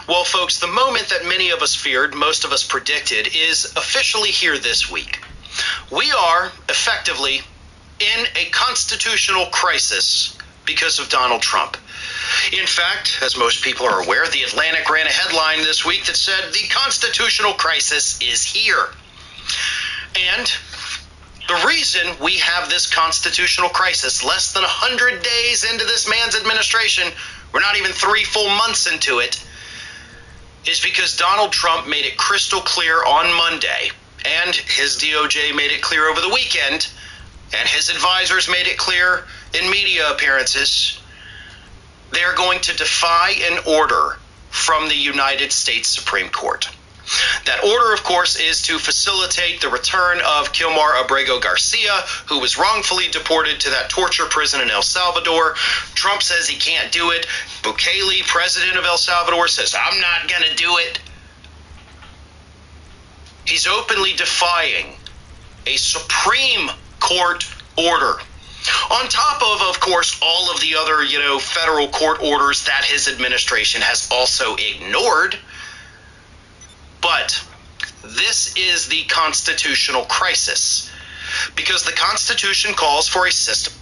Well, folks, the moment that many of us feared, most of us predicted, is officially here this week. We are effectively in a constitutional crisis because of Donald Trump. In fact, as most people are aware, The Atlantic ran a headline this week that said the constitutional crisis is here. And the reason we have this constitutional crisis less than 100 days into this man's administration, we're not even 3 full months into it, is because Donald Trump made it crystal clear on Monday, and his DOJ made it clear over the weekend, and his advisors made it clear in media appearances, they're going to defy an order from the United States Supreme Court. That order, of course, is to facilitate the return of Kilmar Abrego Garcia, who was wrongfully deported to that torture prison in El Salvador. Trump says he can't do it. Bukele, president of El Salvador, says, I'm not going to do it. He's openly defying a Supreme Court order. On top of course, all of the other, federal court orders that his administration has also ignored. But this is the constitutional crisis because the Constitution calls for a system.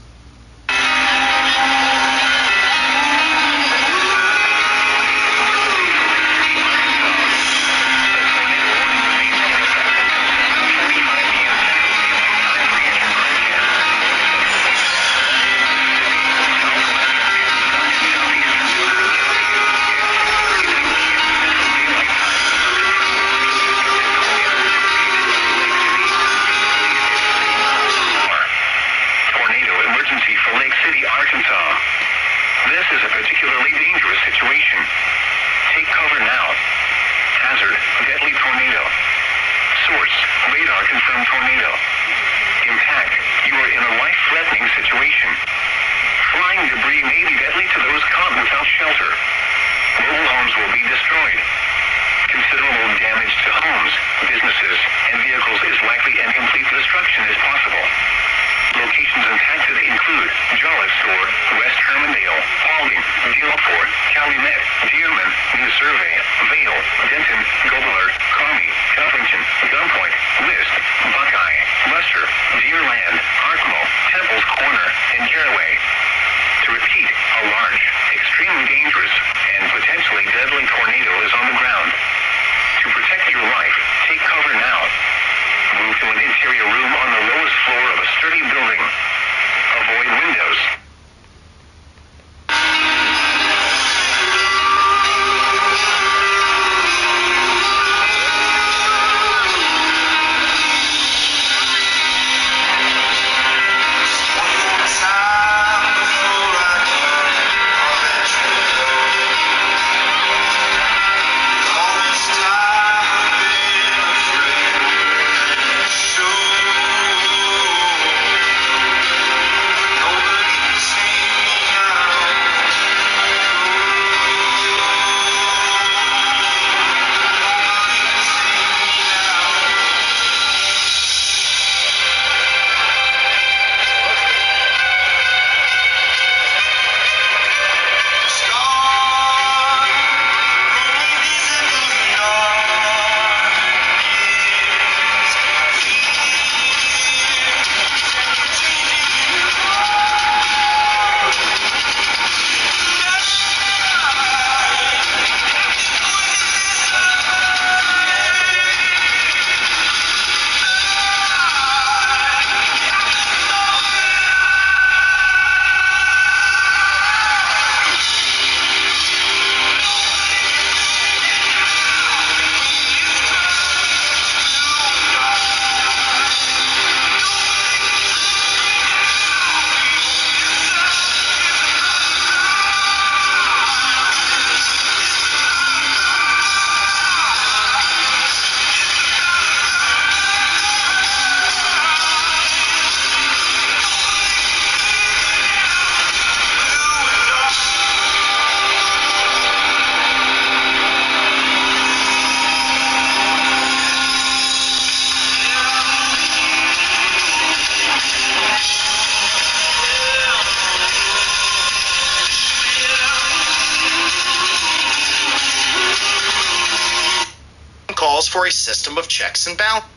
calls for a system of checks and balances.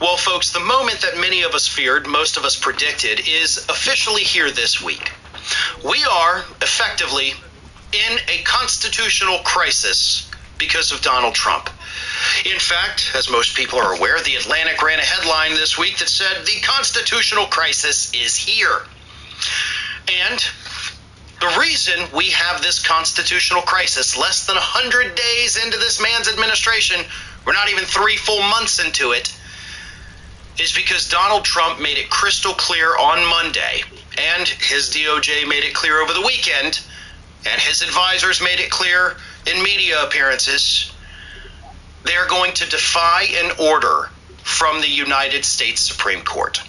Well, folks, the moment that many of us feared, most of us predicted, is officially here this week. We are effectively in a constitutional crisis because of Donald Trump. In fact, as most people are aware, The Atlantic ran a headline this week that said the constitutional crisis is here. And the reason we have this constitutional crisis less than 100 days into this man's administration, we're not even 3 full months into it, is because Donald Trump made it crystal clear on Monday, and his DOJ made it clear over the weekend, and his advisors made it clear in media appearances, they are going to defy an order from the United States Supreme Court.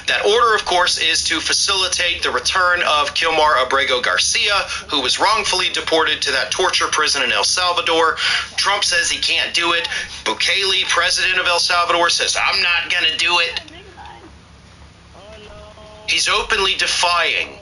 That order, of course, is to facilitate the return of Kilmar Abrego Garcia, who was wrongfully deported to that torture prison in El Salvador. Trump says he can't do it. Bukele, president of El Salvador, says, I'm not going to do it. He's openly defying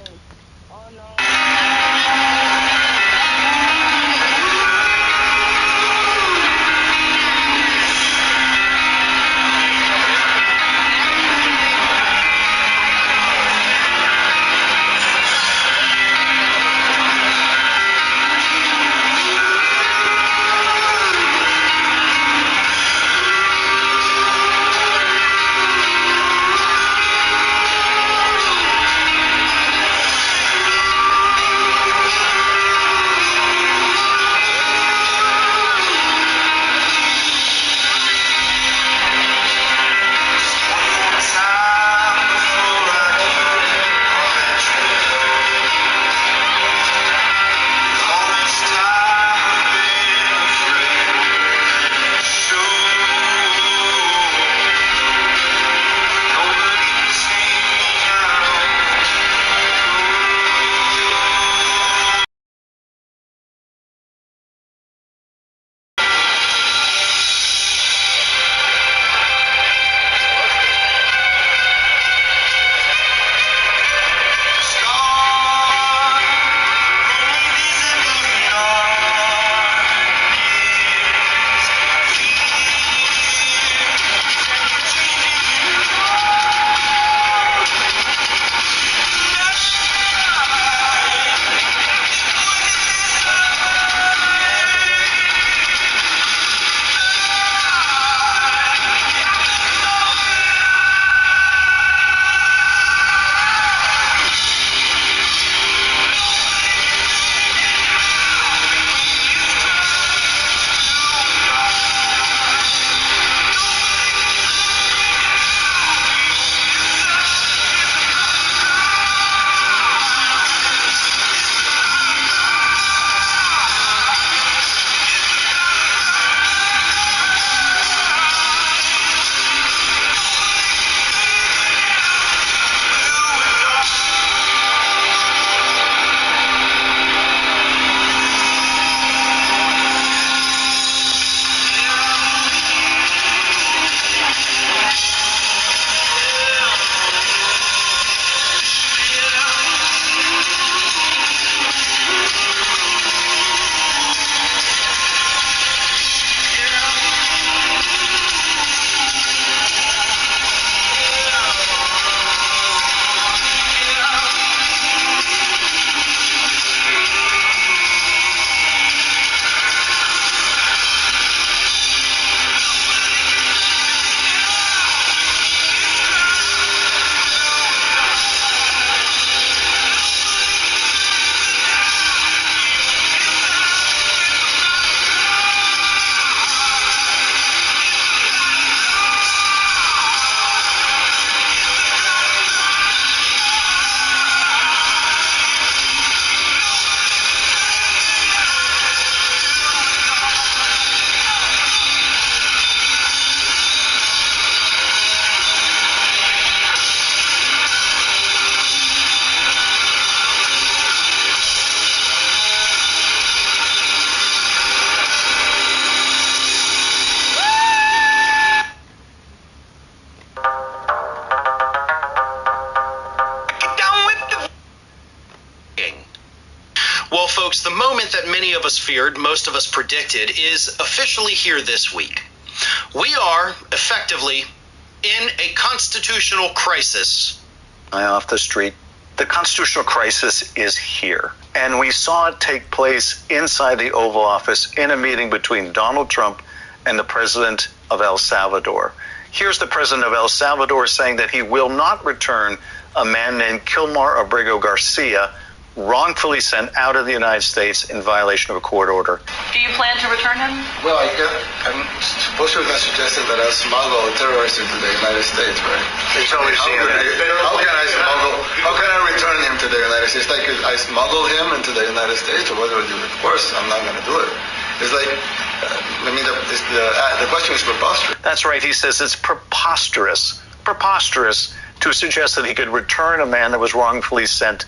us feared, most of us predicted, is officially here this week. We are effectively in a constitutional crisis. Off the street. The constitutional crisis is here. And we saw it take place inside the Oval Office in a meeting between Donald Trump and the president of El Salvador. Here's the president of El Salvador saying that he will not return a man named Kilmar Abrego Garcia, wrongfully sent out of the United States in violation of a court order. Do you plan to return him? Well, I'm supposed to have suggested that I smuggle terrorists into the United States, right? It's always how can I smuggle? How can I return him to the United States? Like, I smuggle him into the United States, or what do I do? Of course, I'm not going to do it. It's like, the question is preposterous. That's right. He says it's preposterous to suggest that he could return a man that was wrongfully sent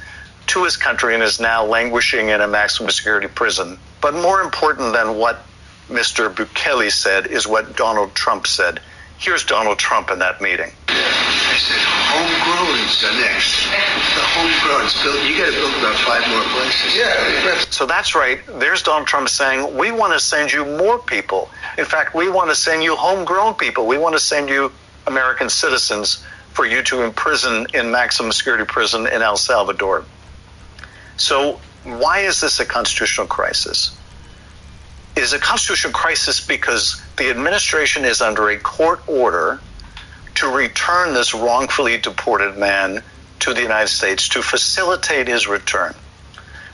to his country and is now languishing in a maximum security prison. But more important than what Mr. Bukele said is what Donald Trump said. Here's Donald Trump in that meeting. I said, homegrown's the next. The homegrown's built. You got to build about 5 more places. Yeah. So that's right. There's Donald Trump saying, we want to send you more people. In fact, we want to send you homegrown people. We want to send you American citizens for you to imprison in maximum security prison in El Salvador. So why is this a constitutional crisis? It is a constitutional crisis because the administration is under a court order to return this wrongfully deported man to the United States to facilitate his return.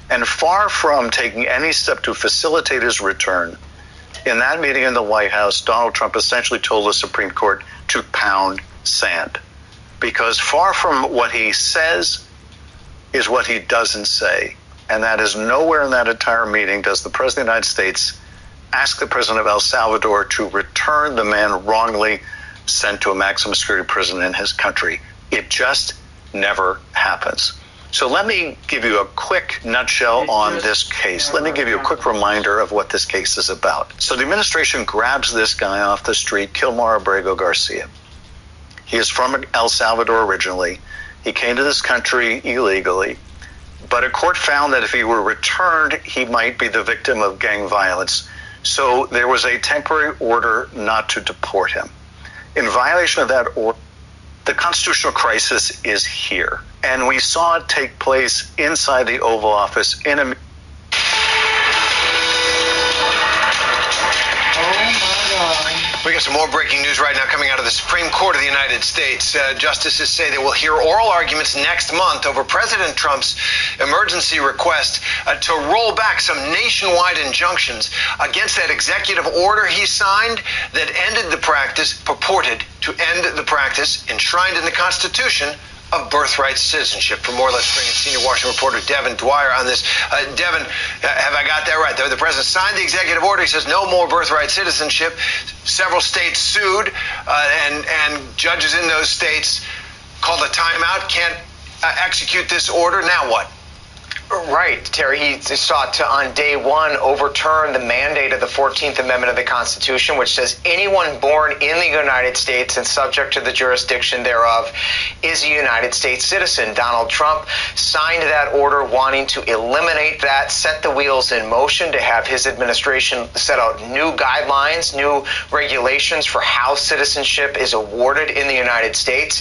And far from taking any step to facilitate his return, in that meeting in the White House, Donald Trump essentially told the Supreme Court to pound sand. Because far from what he says is what he doesn't say. And that is nowhere in that entire meeting does the President of the United States ask the President of El Salvador to return the man wrongly sent to a maximum security prison in his country. It just never happens. So let me give you a quick nutshell on this case. Let me give you a quick reminder of what this case is about. So the administration grabs this guy off the street, Kilmar Abrego Garcia. He is from El Salvador originally. He came to this country illegally, but a court found that if he were returned, he might be the victim of gang violence. So there was a temporary order not to deport him. In violation of that order, the constitutional crisis is here. And we saw it take place inside the Oval Office in a... We got some more breaking news right now coming out of the Supreme Court of the United States. Justices say they will hear oral arguments next month over President Trump's emergency request to roll back some nationwide injunctions against that executive order he signed that ended the practice, purported to end the practice enshrined in the Constitution of birthright citizenship. For more, let's bring in senior Washington reporter Devin Dwyer on this. Devin, have I got that right? The president signed the executive order. He says no more birthright citizenship. Several states sued, and judges in those states called a timeout, can't execute this order. Now what? Right, Terry. He sought to, on day one, overturn the mandate of the 14th Amendment of the Constitution, which says anyone born in the United States and subject to the jurisdiction thereof is a United States citizen. Donald Trump signed that order wanting to eliminate that, set the wheels in motion to have his administration set out new guidelines, new regulations for how citizenship is awarded in the United States.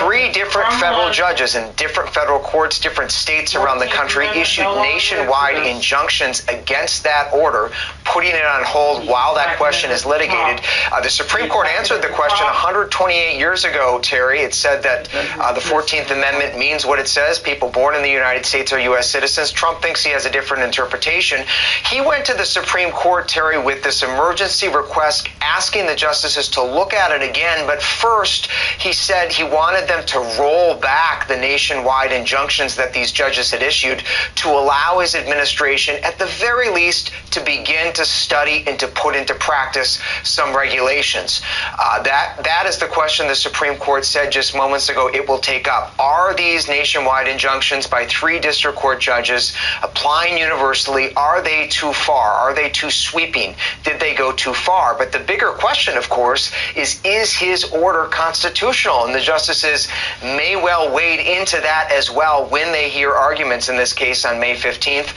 3 different federal judges in different federal courts, different states around the country issued nationwide injunctions against that order, putting it on hold while that question is litigated. The Supreme Court answered the question 128 years ago, Terry. It said that the 14th Amendment means what it says. People born in the United States are U.S. citizens. Trump thinks he has a different interpretation. He went to the Supreme Court, Terry, with this emergency request asking the justices to look at it again. But first, he said he wanted them to roll back the nationwide injunctions that these judges had issued to allow his administration, at the very least, to begin to to study and to put into practice some regulations. That is the question the Supreme Court said just moments ago it will take up. Are these nationwide injunctions by 3 district court judges applying universally, are they too far? Are they too sweeping? Did they go too far? But the bigger question, of course, is his order constitutional? And the justices may well wade into that as well when they hear arguments in this case on May 15th.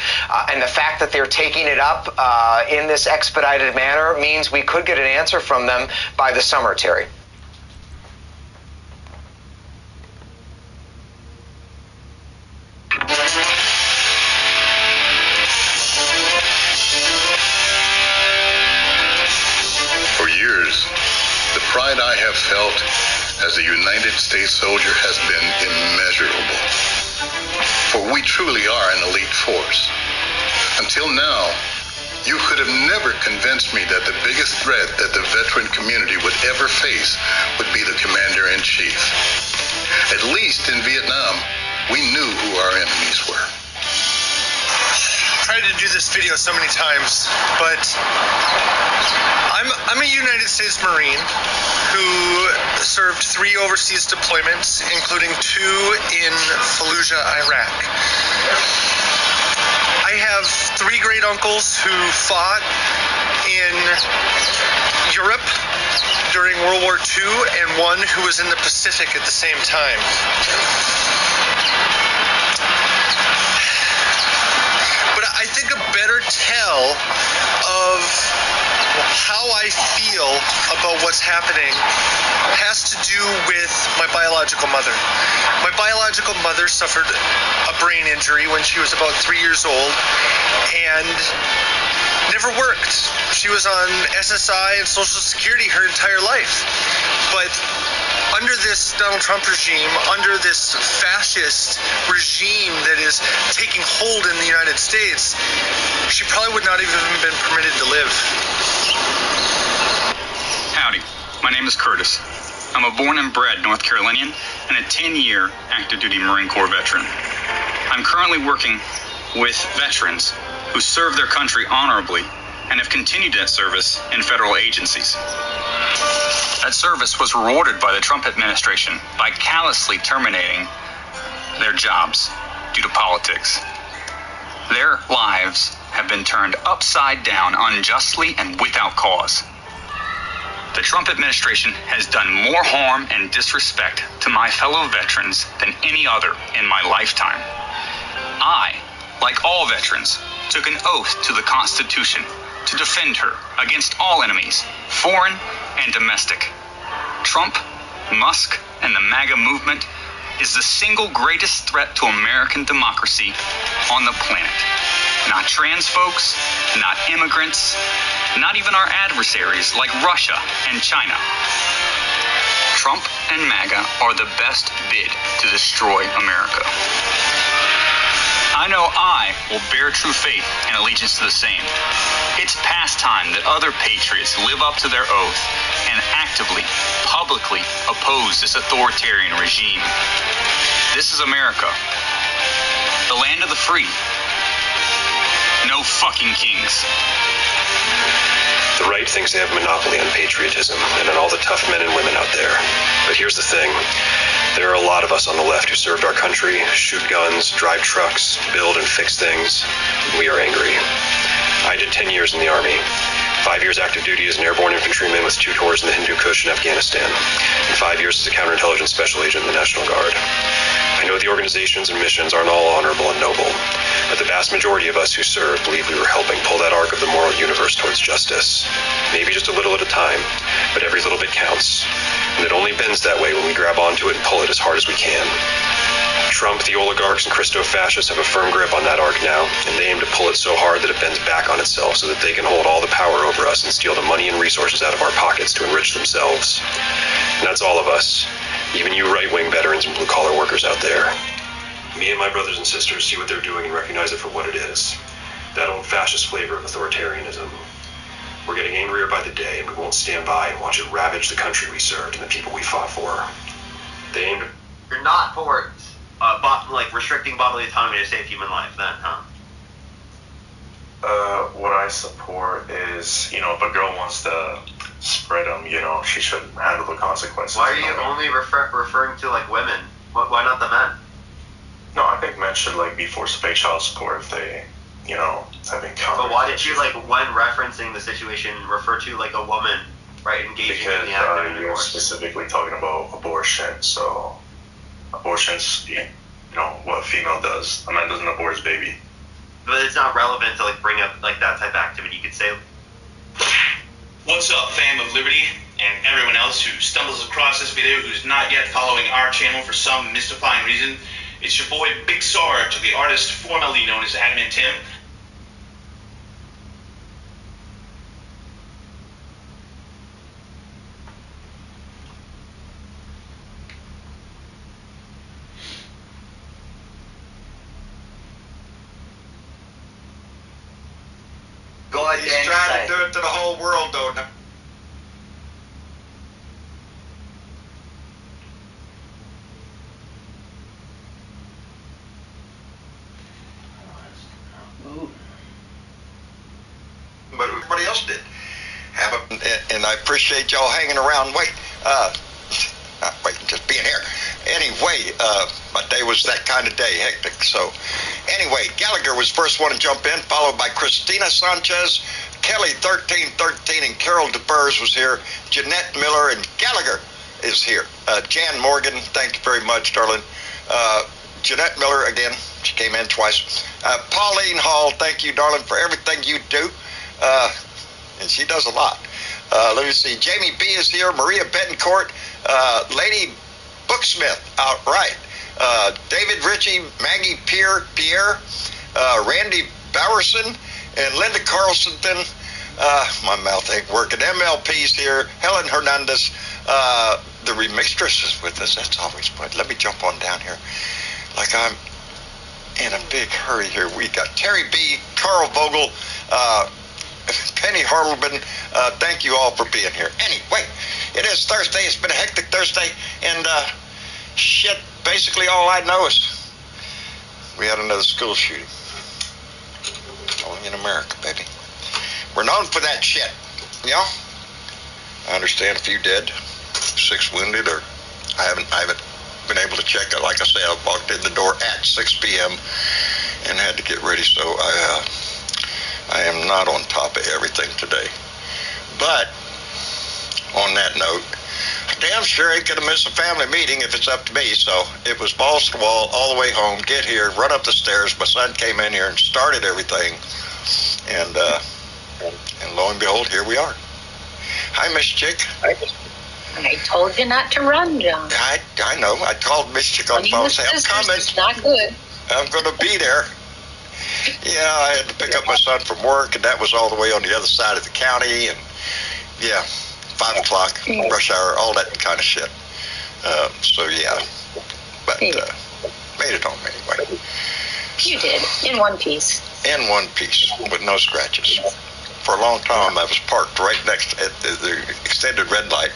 And the fact that they're taking it up in this expedited manner means we could get an answer from them by the summer, Terry. For years, the pride I have felt as a United States soldier has been immeasurable. For we truly are an elite force. Until now, you could have never convinced me that the biggest threat that the veteran community would ever face would be the commander-in-chief. At least in Vietnam, we knew who our enemies were. I've tried to do this video so many times, but I'm a United States Marine who served 3 overseas deployments, including 2 in Fallujah, Iraq. I have 3 great uncles who fought in Europe during World War II and 1 who was in the Pacific at the same time. But I think a better tell of how I feel about what's happening has to do with my biological mother. My biological mother suffered a brain injury when she was about 3 years old and never worked. She was on SSI and Social Security her entire life. But under this Donald Trump regime, under this fascist regime that is taking hold in the United States, she probably would not have even been permitted to live. Howdy, my name is Curtis. I'm a born and bred North Carolinian and a 10-year active duty Marine Corps veteran. I'm currently working with veterans who serve their country honorably and have continued that service in federal agencies. That service was rewarded by the Trump administration by callously terminating their jobs due to politics. Their lives have been turned upside down unjustly and without cause. The Trump administration has done more harm and disrespect to my fellow veterans than any other in my lifetime. I, like all veterans, took an oath to the Constitution to defend her against all enemies, foreign and domestic. Trump, Musk, and the MAGA movement is the single greatest threat to American democracy on the planet. Not trans folks, not immigrants, not even our adversaries like Russia and China. Trump and MAGA are the best bid to destroy America. I know I will bear true faith and allegiance to the same. It's past time that other patriots live up to their oath and actively, publicly oppose this authoritarian regime. This is America, the land of the free. No fucking kings. The right thinks they have a monopoly on patriotism and on all the tough men and women out there. But here's the thing. There are a lot of us on the left who served our country, shoot guns, drive trucks, build and fix things. We are angry. I did 10 years in the Army. 5 years active duty as an airborne infantryman with 2 tours in the Hindu Kush in Afghanistan, and 5 years as a counterintelligence special agent in the National Guard. I know the organizations and missions aren't all honorable and noble, but the vast majority of us who served believe we were helping pull that arc of the moral universe towards justice. Maybe just a little at a time, but every little bit counts. And it only bends that way when we grab onto it and pull it as hard as we can. Trump, the oligarchs, and Christo-fascists have a firm grip on that arc now, and they aim to pull it so hard that it bends back on itself so that they can hold all the power over us and steal the money and resources out of our pockets to enrich themselves. And that's all of us, even you right-wing veterans and blue-collar workers out there. Me and my brothers and sisters see what they're doing and recognize it for what it is. That old fascist flavor of authoritarianism. We're getting angrier by the day, and we won't stand by and watch it ravage the country we served and the people we fought for. They aim to... You're not for restricting bodily autonomy to save human life then, huh? what I support is, if a girl wants to spread them, she should handle the consequences. Why are you only referring to like women? Why not the men? No, I think men should be forced to pay child support if they, have encountered. But why did you when referencing the situation refer to a woman, right, engaging in the act of you're specifically talking about abortion. So abortion's, what a female does. A man doesn't abort his baby. But it's not relevant to bring up that type of activity. You could say. What's up, fam of Liberty, and everyone else who stumbles across this video who's not yet following our channel for some mystifying reason? It's your boy Big Sarge, the artist formerly known as Adam and Tim. He's trying to do it to the whole world, though. But everybody else did. And I appreciate y'all hanging around. Just being here. Anyway, my day was that kind of day, hectic. So, anyway, Gallagher was the first one to jump in, followed by Christina Sanchez, Kelly 1313, and Carol DeBurs was here. Jeanette Miller and Gallagher is here. Jan Morgan, thank you very much, darling. Jeanette Miller again, she came in twice. Pauline Hall, thank you, darling, for everything you do. And she does a lot. Let me see. Jamie B is here. Maria Betancourt, Lady Booksmith, outright. David Ritchie, Maggie Pierre, Randy Bowerson, and Linda Carlson. My mouth ain't working. MLP's here. Helen Hernandez. The remixtress is with us. That's always fun. Let me jump on down here. Like I'm in a big hurry here. We got Terry B, Carl Vogel, Penny Harleben, thank you all for being here. Anyway, it is Thursday. It's been a hectic Thursday, and basically all I know is we had another school shooting. Only in America, baby. We're known for that shit, I understand a few dead, 6 wounded, or I haven't been able to check it. Like I say, I walked in the door at 6 p.m. and had to get ready, so I am not on top of everything today. But on that note, I damn sure ain't gonna miss a family meeting if it's up to me. So it was balls to the wall all the way home, get here, run up the stairs. My son came in here and started everything, and lo and behold, here we are. Hi, Miss Chick. I told you not to run, John. I know. I called Miss Chick on the phone and said, I'm coming. It's not good. I'm going to be there. Yeah, I had to pick up my son from work, and that was all the way on the other side of the county, and 5 o'clock, rush hour, all that kind of shit. But made it home anyway. You did, in one piece. In one piece, with no scratches. For a long time, I was parked right next at the extended red light,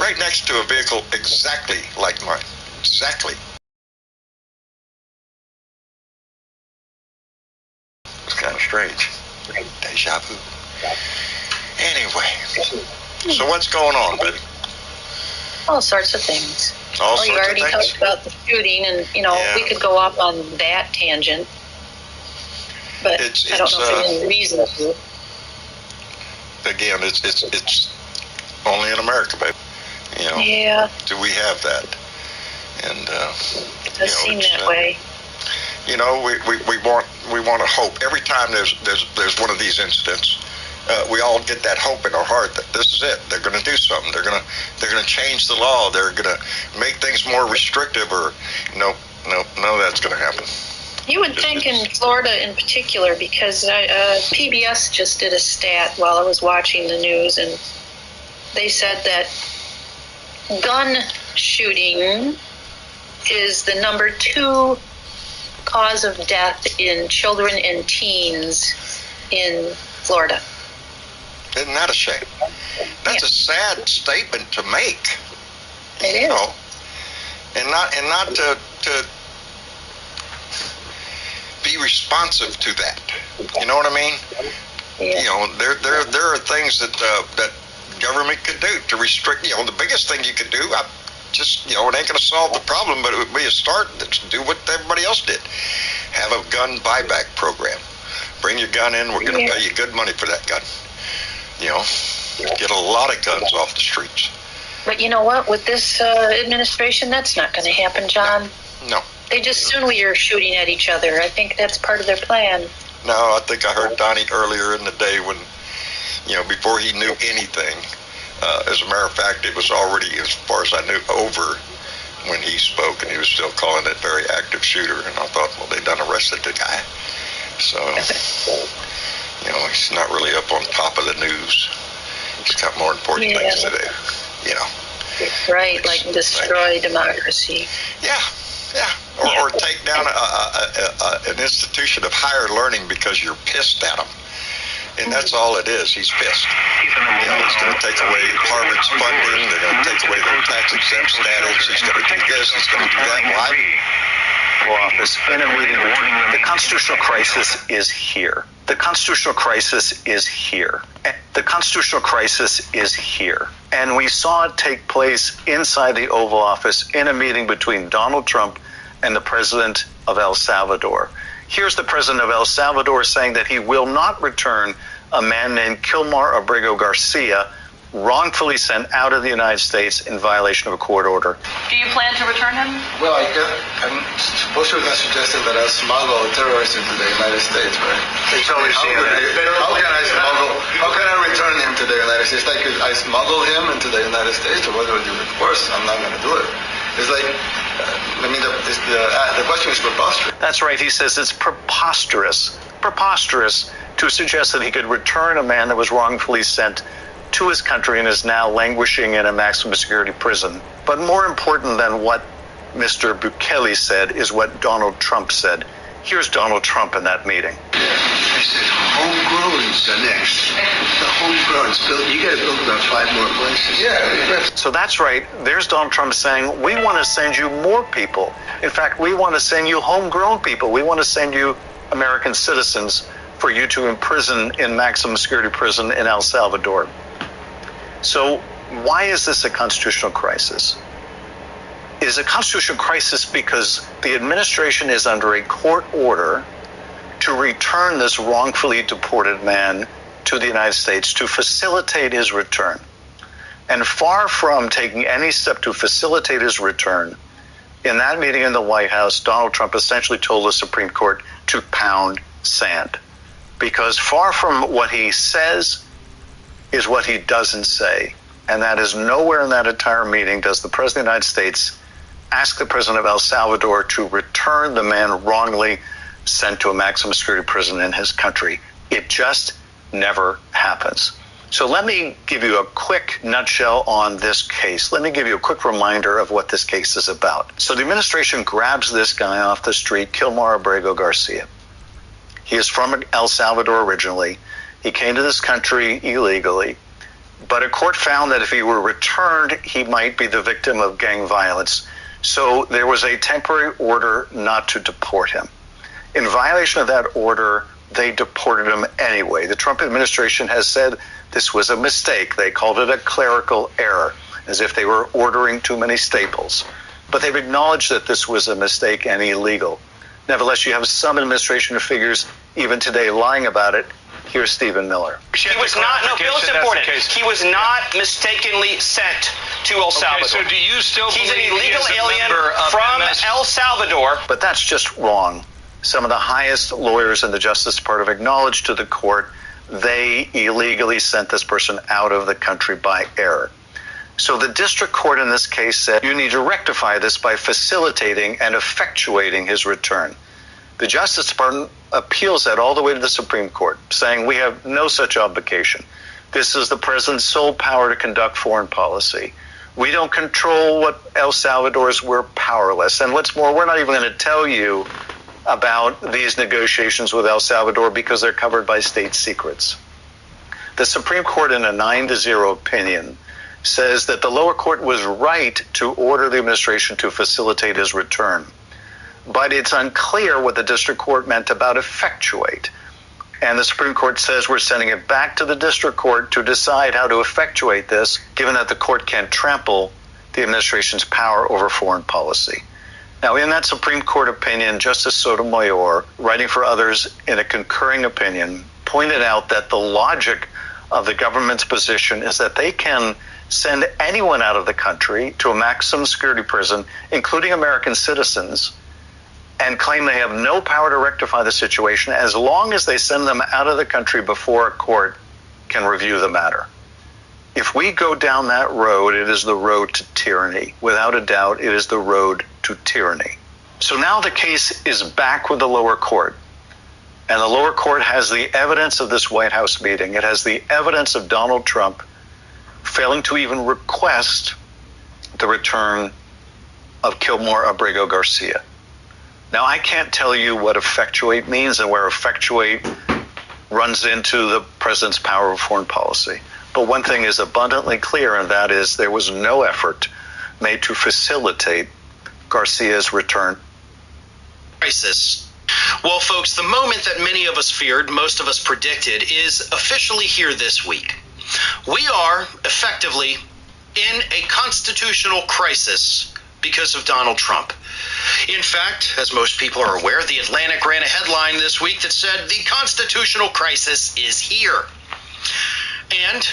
right next to a vehicle exactly like mine. Exactly. It's kind of strange. Deja vu. Anyway, so what's going on, baby? All sorts of things. You already talked about the shooting, and we could go off on that tangent, but I don't know if there's any reason to. Again, it's only in America, baby. Yeah. Do we have that? And it does seem that way. We want to hope every time there's one of these incidents. We all get that hope in our heart that this is it. They're going to do something. They're going to change the law. They're going to make things more restrictive. Or no, that's going to happen. You would think in Florida in particular, because PBS just did a stat while I was watching the news, and they said that gun shooting is the number 2 cause of death in children and teens in Florida. Isn't that a shame? That's a sad statement to make. It is. And not to be be responsive to that. You know what I mean? Yeah. You know, there are things that government could do to restrict. You know, the biggest thing you could do, it ain't going to solve the problem, but it would be a start. Do what everybody else did. Have a gun buyback program. Bring your gun in. We're going to pay you good money for that gun. You know, get a lot of guns off the streets. But you know what? With this administration, that's not going to happen, John. No. They just assume we are shooting at each other. I think that's part of their plan. No, I think I heard Donnie earlier in the day when, before he knew anything. As a matter of fact, it was already, as far as I knew, over when he spoke, and he was still calling it very active shooter. And I thought, well, they done arrested the guy. So, he's not really up on top of the news. He's got more important things to do, Right, like destroy democracy. Yeah. Or take down an institution of higher learning because you're pissed at them. And that's all it is. He's pissed. He's going to take away Harvard's funding. They're going to take away their tax-exempt status. He's going to do this. He's going to do that. Why? Office in a meeting between the constitutional crisis is here. The constitutional crisis is here. The constitutional crisis is here. And we saw it take place inside the Oval Office in a meeting between Donald Trump and the president of El Salvador. Here's the president of El Salvador saying that he will not return a man named Kilmar Abrego Garcia, wrongfully sent out of the United States in violation of a court order. Do you plan to return him? Well, I'm supposed to have suggested that I smuggle terrorists into the United States, right? How can I return him to the United States? Like, could I smuggle him into the United States, or what do I do? Of course, I'm not going to do it. It's like, the question is preposterous. That's right. He says it's preposterous to suggest that he could return a man that was wrongfully sent to his country and is now languishing in a maximum security prison. But more important than what Mr. Bukele said is what Donald Trump said. Here's Donald Trump in that meeting. I said, homegrown's the next. The homegrown's built. You got to build about 5 more places. Yeah. So that's right. There's Donald Trump saying, we want to send you more people. In fact, we want to send you homegrown people. We want to send you American citizens for you to imprison in maximum security prison in El Salvador. So why is this a constitutional crisis? It is a constitutional crisis because the administration is under a court order to return this wrongfully deported man to the United States to facilitate his return. And far from taking any step to facilitate his return, in that meeting in the White House, Donald Trump essentially told the Supreme Court to pound sand. Because far from what he says is what he doesn't say. And that is nowhere in that entire meeting does the President of the United States ask the President of El Salvador to return the man wrongly sent to a maximum security prison in his country. It just never happens. So let me give you a quick nutshell on this case. Let me give you a quick reminder of what this case is about. So the administration grabs this guy off the street, Kilmar Abrego Garcia. He is from El Salvador originally. He came to this country illegally, but a court found that if he were returned, he might be the victim of gang violence. So there was a temporary order not to deport him. In violation of that order, they deported him anyway. The Trump administration has said this was a mistake. They called it a clerical error, as if they were ordering too many staples. But they've acknowledged that this was a mistake and illegal. Nevertheless, you have some administration figures even today lying about it. Here's Stephen Miller. He was not, no, Bill's important. He was not mistakenly sent to El Salvador. Okay, so do you still He's an believe illegal he is a alien member of from MS? El Salvador. But that's just wrong. Some of the highest lawyers in the Justice Department have acknowledged to the court they illegally sent this person out of the country by error. So the district court in this case said you need to rectify this by facilitating and effectuating his return. The Justice Department appeals that all the way to the Supreme Court, saying we have no such obligation. This is the president's sole power to conduct foreign policy. We don't control what El Salvador's, we're powerless. And what's more, we're not even going to tell you about these negotiations with El Salvador because they're covered by state secrets. The Supreme Court, in a 9-0 opinion, says that the lower court was right to order the administration to facilitate his return. but it's unclear what the district court meant about effectuate. And the Supreme Court says we're sending it back to the district court to decide how to effectuate this, given that the court can't trample the administration's power over foreign policy. Now, in that Supreme Court opinion, Justice Sotomayor, writing for others in a concurring opinion, pointed out that the logic of the government's position is that they can send anyone out of the country to a maximum security prison, including American citizens, and claim they have no power to rectify the situation as long as they send them out of the country before a court can review the matter. If we go down that road, it is the road to tyranny. Without a doubt, it is the road to tyranny. So now the case is back with the lower court. And the lower court has the evidence of this White House meeting. It has the evidence of Donald Trump failing to even request the return of Kilmore Abrego Garcia. Now, I can't tell you what effectuate means and where effectuate runs into the president's power of foreign policy. But one thing is abundantly clear, and that is there was no effort made to facilitate Garcia's return. Crisis. Well, folks, the moment that many of us feared, most of us predicted, is officially here this week. We are effectively in a constitutional crisis because of Donald Trump. In fact, as most people are aware, The Atlantic ran a headline this week that said the constitutional crisis is here. And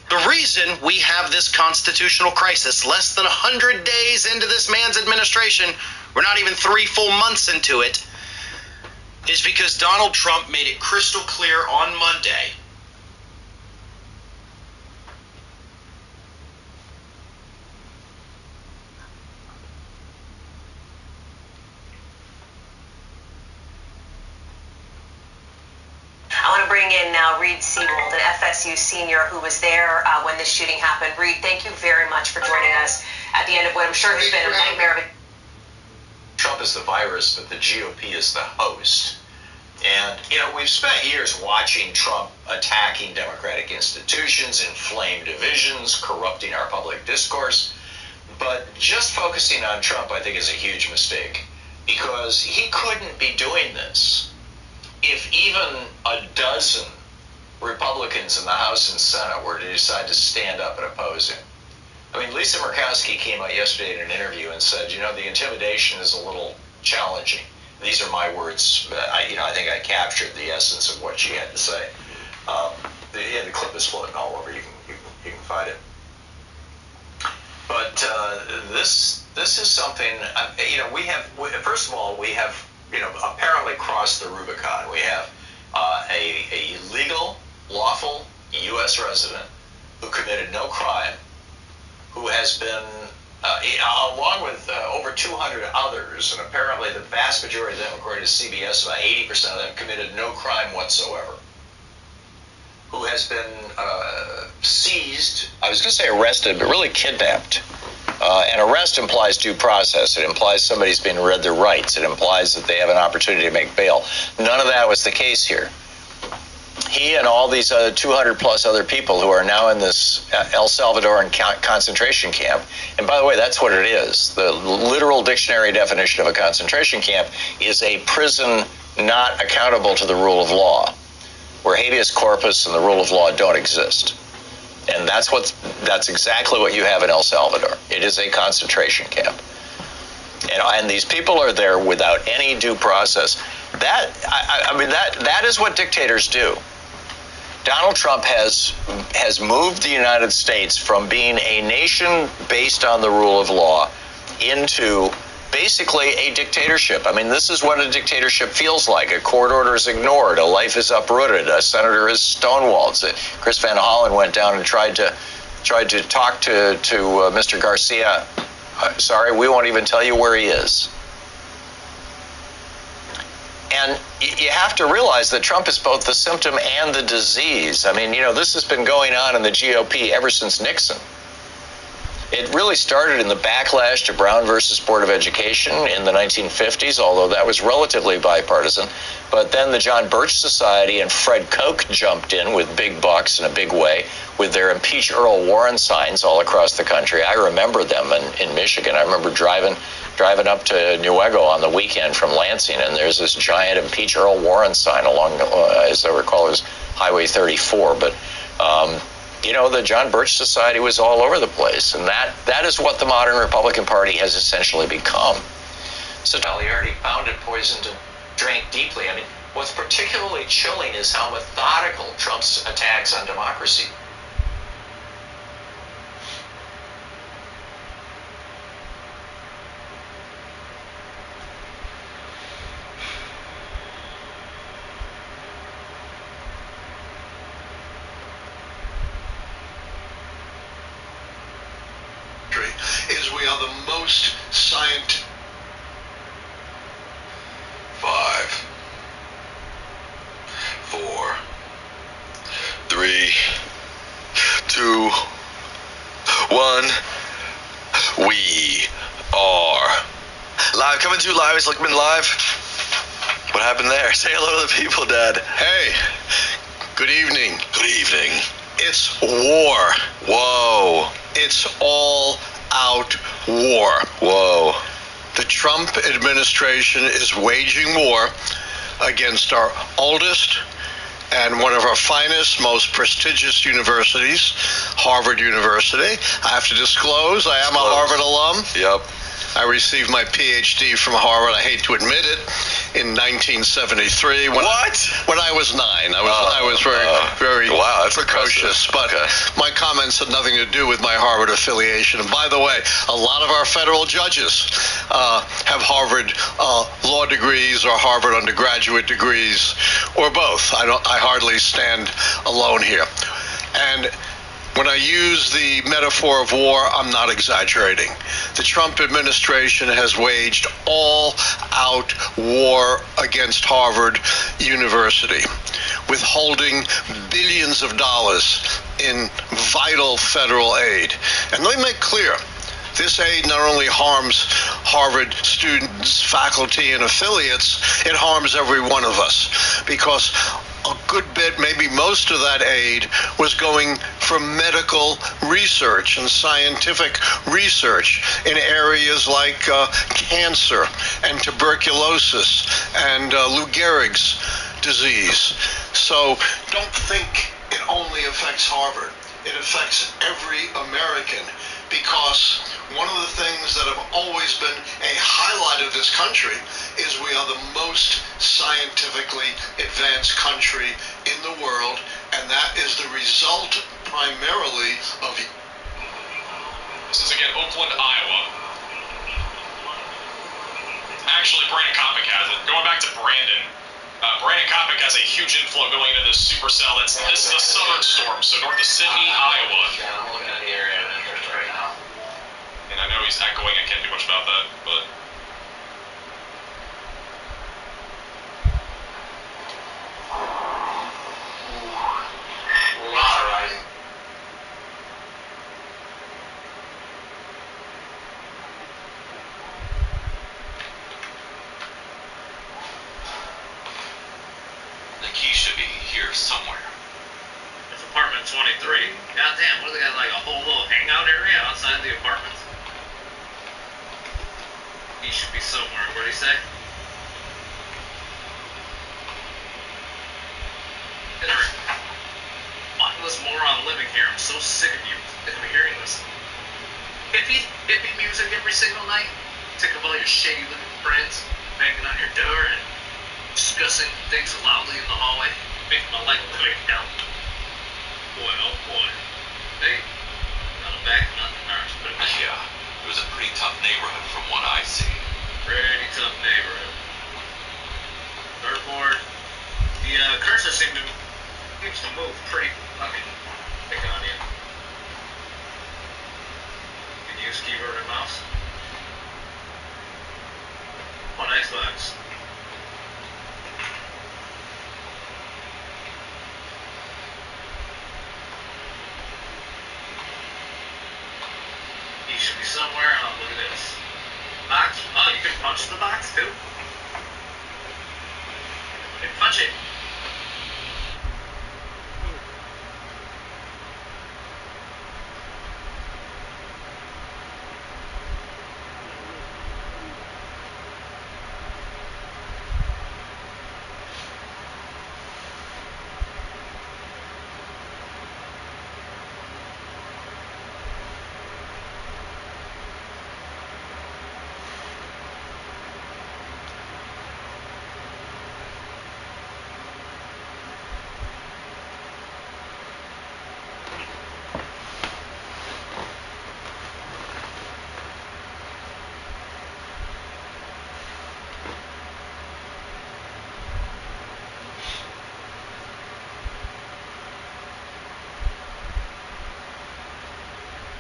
the reason we have this constitutional crisis less than 100 days into this man's administration, we're not even 3 full months into it, is because Donald Trump made it crystal clear on Monday I want to bring in now Reed Seawold, an FSU senior who was there when this shooting happened. Reed, thank you very much for joining us at the end of what I'm sure has been a nightmare of it. Trump is the virus, but the GOP is the host. And, we've spent years watching Trump attacking democratic institutions, inflame divisions, corrupting our public discourse. But just focusing on Trump, I think, is a huge mistake, because he couldn't be doing this if even a dozen Republicans in the House and Senate were to decide to stand up and oppose him. I mean, Lisa Murkowski came out yesterday in an interview and said, the intimidation is a little challenging. These are my words. I think I captured the essence of what she had to say. The clip is floating all over. You can find it. But this is something. We have. First of all, we have apparently crossed the Rubicon. We have a legal, lawful U.S. resident who committed no crime, who has been, along with over 200 others, and apparently the vast majority of them, according to CBS, about 80% of them committed no crime whatsoever, who has been seized. I was going to say arrested, but really kidnapped. And arrest implies due process. It implies somebody's being read their rights. It implies that they have an opportunity to make bail. None of that was the case here. He and all these 200 plus other people who are now in this El Salvadoran concentration camp, and by the way, that's what it is. The literal dictionary definition of a concentration camp is a prison not accountable to the rule of law, where habeas corpus and the rule of law don't exist. And that's exactly what you have in El Salvador. It is a concentration camp. And these people are there without any due process. That is what dictators do. Donald Trump has moved the United States from being a nation based on the rule of law into basically a dictatorship. I mean, this is what a dictatorship feels like. A court order is ignored. A life is uprooted. A senator is stonewalled. Chris Van Hollen went down and tried to talk to Mr. Garcia. Sorry, we won't even tell you where he is. And you have to realize that Trump is both the symptom and the disease. I mean, this has been going on in the GOP ever since Nixon. It really started in the backlash to Brown versus Board of Education in the 1950s, although that was relatively bipartisan. But then the John Birch Society and Fred Koch jumped in with big bucks in a big way with their Impeach Earl Warren signs all across the country. I remember them in Michigan. I remember driving up to Newego on the weekend from Lansing, and there's this giant Impeach Earl Warren sign along, as I recall, it was Highway 34. But, the John Birch Society was all over the place, and that is what the modern Republican Party has essentially become. So, he already pounded, poisoned, and drank deeply. I mean, what's particularly chilling is how methodical Trump's attacks on democracy. Is we are the most scientific. 5, 4, 3, 2, 1. We are live, coming to you live. It's Lickman Live. What happened there? Say hello to the people, Dad. Hey, good evening. Good evening. It's war. Whoa. It's all out war. Whoa. The Trump administration is waging war against our oldest and one of our finest, most prestigious universities, Harvard University. I have to disclose, I am a Harvard alum. Yep. I received my PhD from Harvard, I hate to admit it, in 1973. When I was 9. I was very wow, that's precocious. But my comments had nothing to do with my Harvard affiliation. And by the way, a lot of our federal judges have Harvard law degrees or Harvard undergraduate degrees, or both. I hardly stand alone here. And when I use the metaphor of war, I'm not exaggerating. The Trump administration has waged all-out war against Harvard University, withholding billions of dollars in vital federal aid. And let me make clear, this aid not only harms Harvard students, faculty, and affiliates, it harms every one of us, because a good bit, maybe most of that aid was going for medical research and scientific research in areas like cancer and tuberculosis and Lou Gehrig's disease. So don't think it only affects Harvard. It affects every American, because one of the things that have always been a highlight of this country is we are the most scientifically advanced country in the world, and that is the result primarily of... This is again Oakland, Iowa. Actually, Brandon Kopic has it. Going back to Brandon. Brandon Kopic has a huge inflow going into this supercell. This is a southern storm, so north of Sydney, Iowa. I'm looking at the area of interest right now. And I know he's echoing. I can't do much about that, but... Rising. The key should be here somewhere. It's apartment 23. Goddamn, what do they got, like a whole little hangout area outside the apartments? He should be somewhere. What did he say? Henry. Mindless moron living here. I'm so sick of you. Sick of hearing this hippie music every single night. Sick of all your shady living friends banging on your door and discussing things loudly in the hallway, making my life click down. Boy, oh boy. Hey, not a back, not the nurse, but Yeah, it was a pretty tough neighborhood from what I see. pretty tough neighborhood. Therefore, the cursor seems to move pretty fucking quick on you. Can you use keyboard and mouse? On Xbox. He should be somewhere. Oh, look at this. Box. Oh, you can punch the box too? You can punch it.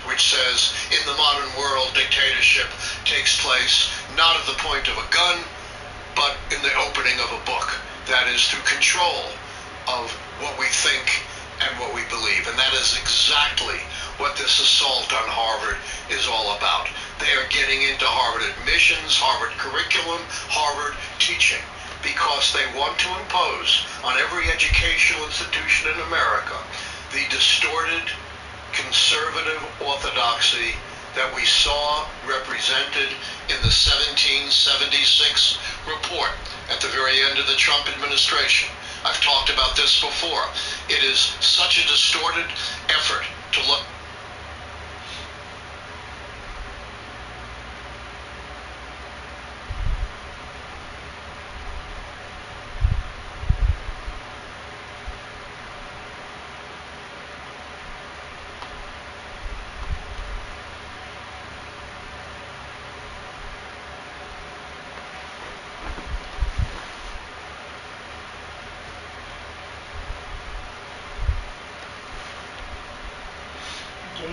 which says, in the modern world, dictatorship takes place not at the point of a gun, but in the opening of a book. That is through control of what we think and what we believe. And that is exactly what this assault on Harvard is all about. They are getting into Harvard admissions, Harvard curriculum, Harvard teaching, because they want to impose on every educational institution in America the distorted, conservative orthodoxy that we saw represented in the 1776 report at the very end of the Trump administration. I've talked about this before. It is such a distorted effort to look.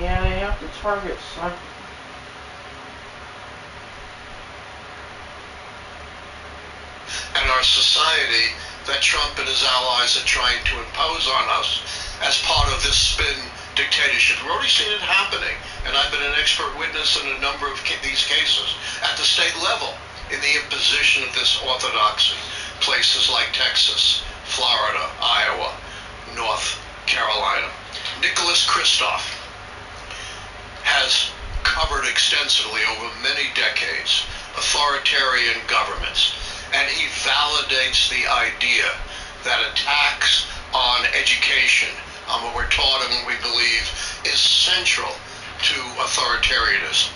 Yeah, they have to target something. And our society that Trump and his allies are trying to impose on us as part of this spin dictatorship. We've already seen it happening, and I've been an expert witness in a number of these cases at the state level in the imposition of this orthodoxy. Places like Texas, Florida, Iowa, North Carolina. Nicholas Kristof has covered extensively over many decades authoritarian governments, and he validates the idea that attacks on education, on what we're taught and what we believe, is central to authoritarianism.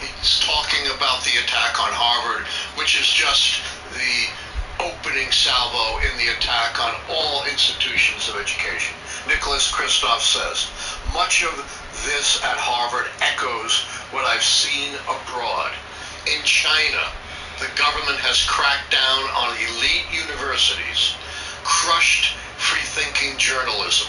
He's talking about the attack on Harvard, which is just the opening salvo in the attack on all institutions of education. Nicholas Kristof says, much of this at Harvard echoes what I've seen abroad. In China, the government has cracked down on elite universities, crushed free-thinking journalism,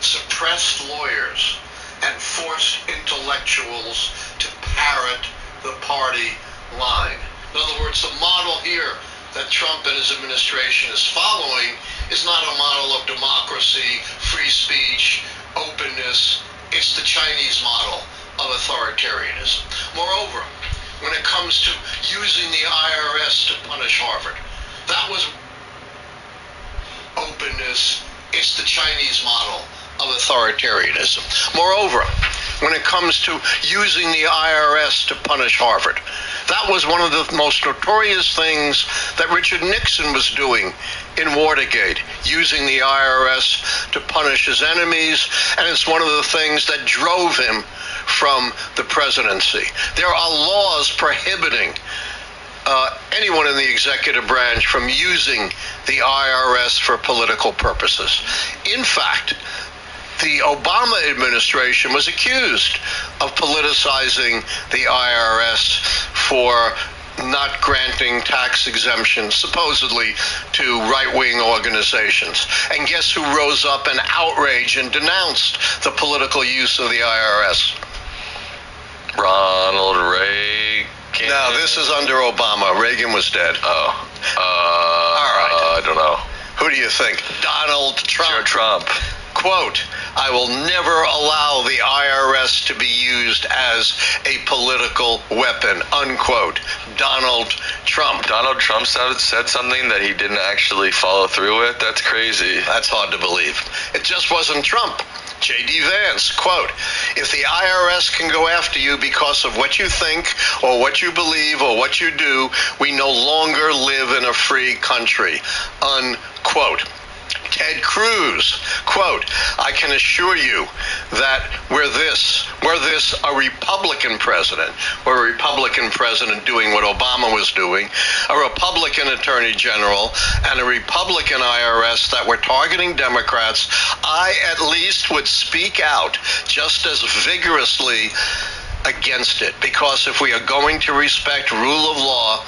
suppressed lawyers, and forced intellectuals to parrot the party line. In other words, the model here that Trump and his administration is following is not a model of democracy, free speech, openness. It's the Chinese model of authoritarianism. Moreover, when it comes to using the IRS to punish Harvard, that was openness. It's the Chinese model of authoritarianism. Moreover, when it comes to using the IRS to punish Harvard, that was one of the most notorious things that Richard Nixon was doing in Watergate, using the IRS to punish his enemies, and it's one of the things that drove him from the presidency. There are laws prohibiting anyone in the executive branch from using the IRS for political purposes. In fact, the Obama administration was accused of politicizing the IRS for not granting tax exemptions, supposedly, to right-wing organizations. And guess who rose up in outrage and denounced the political use of the IRS? Ronald Reagan. No, this is under Obama. Reagan was dead. Oh. All right. I don't know. Who do you think? Donald Trump. Sure, Trump. Quote, I will never allow the IRS to be used as a political weapon, unquote. Donald Trump. Donald Trump said something that he didn't actually follow through with? That's crazy. That's hard to believe. It just wasn't Trump. J.D. Vance, quote, if the IRS can go after you because of what you think or what you believe or what you do, we no longer live in a free country, unquote. Ted Cruz, quote, I can assure you that were this a Republican president, or a Republican president doing what Obama was doing, a Republican attorney general, and a Republican IRS that were targeting Democrats, I at least would speak out just as vigorously against it, because if we are going to respect rule of law,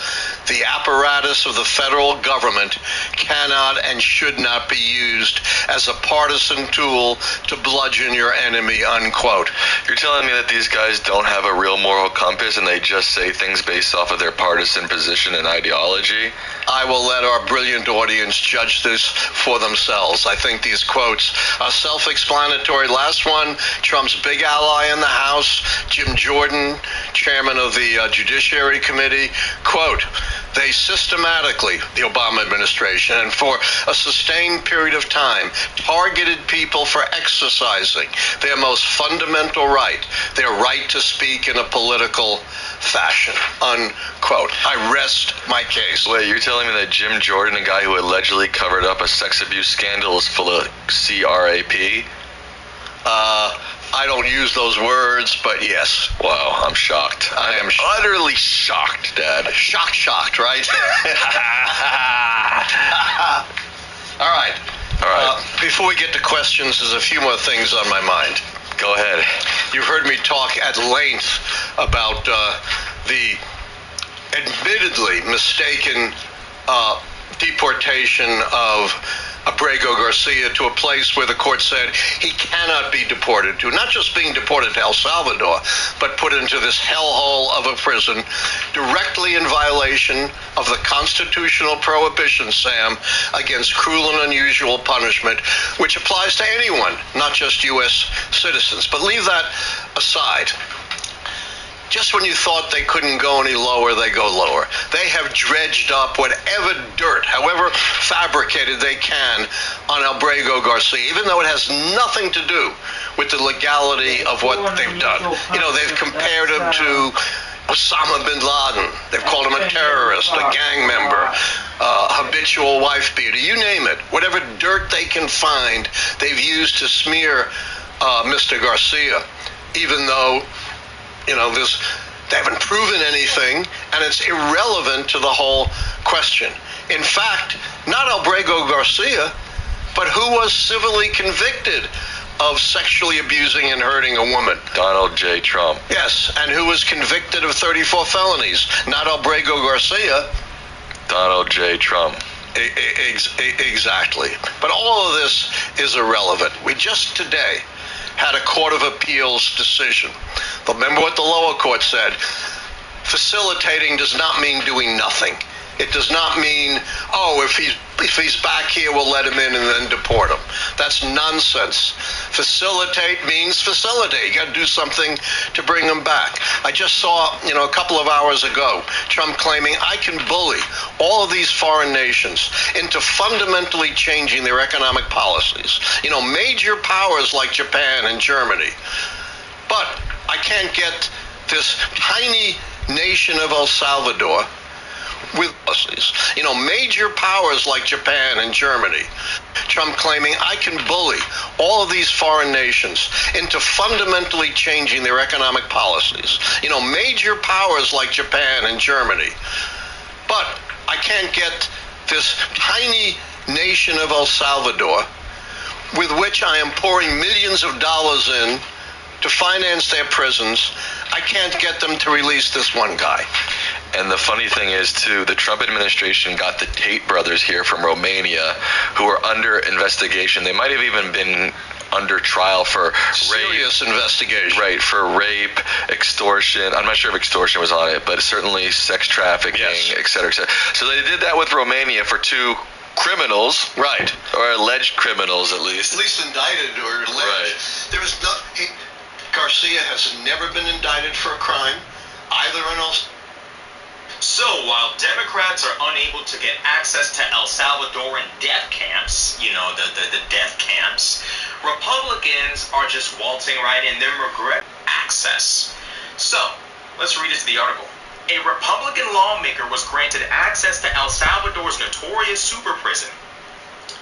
The apparatus of the federal government cannot and should not be used as a partisan tool to bludgeon your enemy, unquote. You're telling me that these guys don't have a real moral compass and they just say things based off of their partisan position and ideology? I will let our brilliant audience judge this for themselves. I think these quotes are self-explanatory. Last one, Trump's big ally in the House, Jim Jordan, chairman of the Judiciary Committee, quote, they systematically, the Obama administration, and for a sustained period of time, targeted people for exercising their most fundamental right, their right to speak in a political fashion, unquote. I rest my case. Wait, you're telling me that Jim Jordan, a guy who allegedly covered up a sex abuse scandal, is full of CRAP? I don't use those words, but yes. Wow, I'm shocked. I am utterly shocked, Dad. Shocked, right? All right. Before we get to questions, there's a few more things on my mind. Go ahead. You've heard me talk at length about the admittedly mistaken deportation of Abrego Garcia to a place where the court said he cannot be deported to, not just being deported to El Salvador, but put into this hellhole of a prison directly in violation of the constitutional prohibition, Sam, against cruel and unusual punishment, which applies to anyone, not just U.S. citizens. But leave that aside. Just when you thought they couldn't go any lower, they go lower. They have dredged up whatever dirt, however fabricated they can, on Abrego Garcia, even though it has nothing to do with the legality of what they've done. You know, they've compared him to Osama bin Laden. They've called him a terrorist, a gang member, habitual wife beater, you name it. Whatever dirt they can find, they've used to smear Mr. Garcia, even though they haven't proven anything, and it's irrelevant to the whole question. In fact, not Abrego Garcia, but who was civilly convicted of sexually abusing and hurting a woman? Donald J. Trump. Yes, and who was convicted of 34 felonies? Not Abrego Garcia. Donald J. Trump. Exactly. But all of this is irrelevant. We just today had a Court of Appeals decision. Remember what the lower court said. Facilitating does not mean doing nothing. It does not mean, if he's back here, we'll let him in and then deport him. That's nonsense. Facilitate means facilitate. You got to do something to bring him back. I just saw, a couple of hours ago, Trump claiming I can bully all of these foreign nations into fundamentally changing their economic policies. Major powers like Japan and Germany. But I can't get this tiny nation of El Salvador with policies. Major powers like Japan and Germany. Trump claiming I can bully all of these foreign nations into fundamentally changing their economic policies. Major powers like Japan and Germany. But I can't get this tiny nation of El Salvador, with which I am pouring millions of dollars in to finance their prisons. I can't get them to release this one guy. And the funny thing is, too, the Trump administration got the Tate brothers here from Romania, who are under investigation. They might have even been under trial for serious investigation. Right, for rape, extortion. I'm not sure if extortion was on it, but certainly sex trafficking, yes, et cetera, et cetera. So they did that with Romania for two criminals, right, or alleged criminals at least. At least indicted or alleged. Right. There is no. Garcia has never been indicted for a crime, either in El. So while Democrats are unable to get access to El Salvadoran death camps, the death camps, Republicans are just waltzing right in, then regret access. So let's read into the article. A Republican lawmaker was granted access to El Salvador's notorious super prison,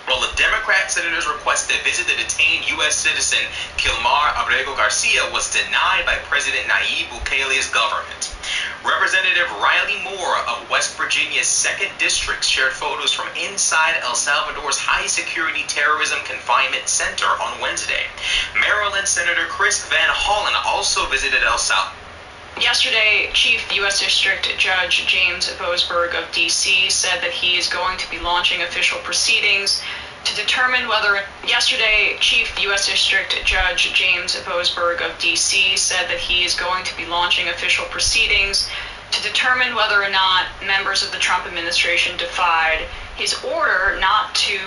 while a Democrat senator's request to visit the detained U.S. citizen Kilmar Abrego Garcia was denied by President Nayib Bukele's government. Representative Riley Moore of West Virginia's 2nd District shared photos from inside El Salvador's high-security terrorism confinement center on Wednesday. Maryland Senator Chris Van Hollen also visited El Salvador Yesterday, Chief U.S. District Judge James Boasberg of D.C. said that he is going to be launching official proceedings to determine whether. Yesterday, Chief U.S. District Judge James Boasberg of D.C. said that he is going to be launching official proceedings to determine whether or not members of the Trump administration defied his order not to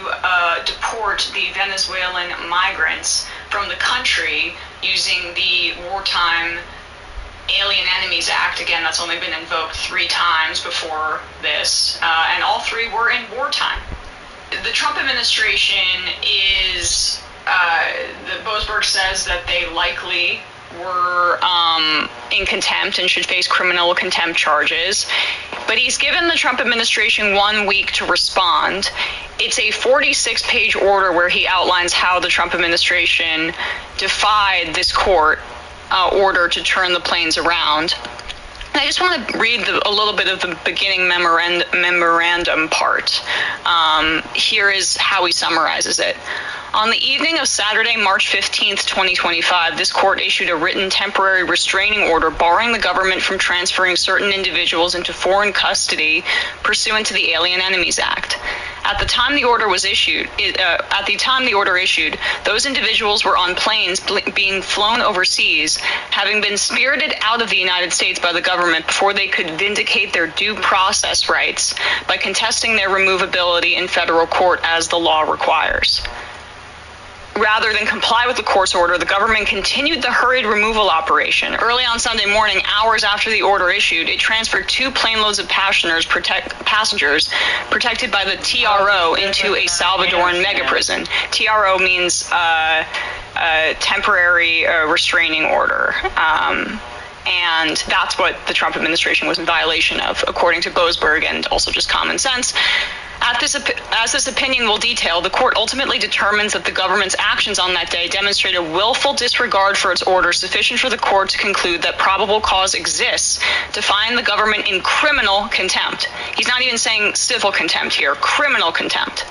deport the Venezuelan migrants from the country using the wartime Alien Enemies Act. Again, that's only been invoked 3 times before this, and all 3 were in wartime. The Trump administration is, Boasberg says that they likely were in contempt and should face criminal contempt charges. But he's given the Trump administration 1 week to respond. It's a 46-page order where he outlines how the Trump administration defied this court order to turn the planes around. And I just want to read a little bit of the beginning memorandum part. Here is how he summarizes it. On the evening of Saturday, March 15th, 2025, this court issued a written temporary restraining order barring the government from transferring certain individuals into foreign custody pursuant to the Alien Enemies Act. At the time the order issued, those individuals were on planes being flown overseas, having been spirited out of the United States by the government before they could vindicate their due process rights by contesting their removability in federal court as the law requires. Rather than comply with the court's order, the government continued the hurried removal operation. Early on Sunday morning, hours after the order issued, it transferred 2 planeloads of passengers protected by the TRO into a Salvadoran mega prison. TRO means temporary restraining order. And that's what the Trump administration was in violation of, according to Boasberg and also just common sense. As this opinion will detail, the court ultimately determines that the government's actions on that day demonstrate a willful disregard for its order sufficient for the court to conclude that probable cause exists to find the government in criminal contempt. He's not even saying civil contempt here, criminal contempt.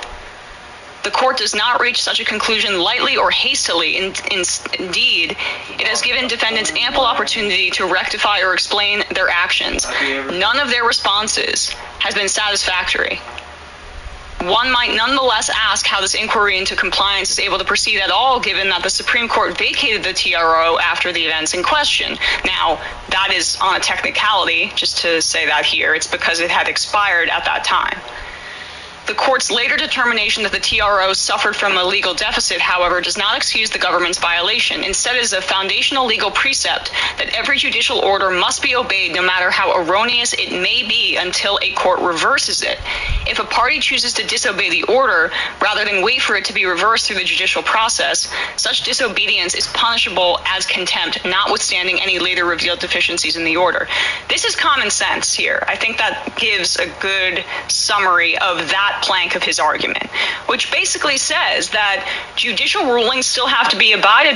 The court does not reach such a conclusion lightly or hastily. Indeed, it has given defendants ample opportunity to rectify or explain their actions. None of their responses has been satisfactory. One might nonetheless ask how this inquiry into compliance is able to proceed at all, given that the Supreme Court vacated the TRO after the events in question. Now, that is on a technicality, just to say that here. It's because it had expired at that time. The court's later determination that the TRO suffered from a legal deficit, however, does not excuse the government's violation. Instead, it is a foundational legal precept that every judicial order must be obeyed no matter how erroneous it may be until a court reverses it. If a party chooses to disobey the order rather than wait for it to be reversed through the judicial process, such disobedience is punishable as contempt, notwithstanding any later revealed deficiencies in the order. This is common sense here. I think that gives a good summary of that plank of his argument, which basically says that judicial rulings still have to be abided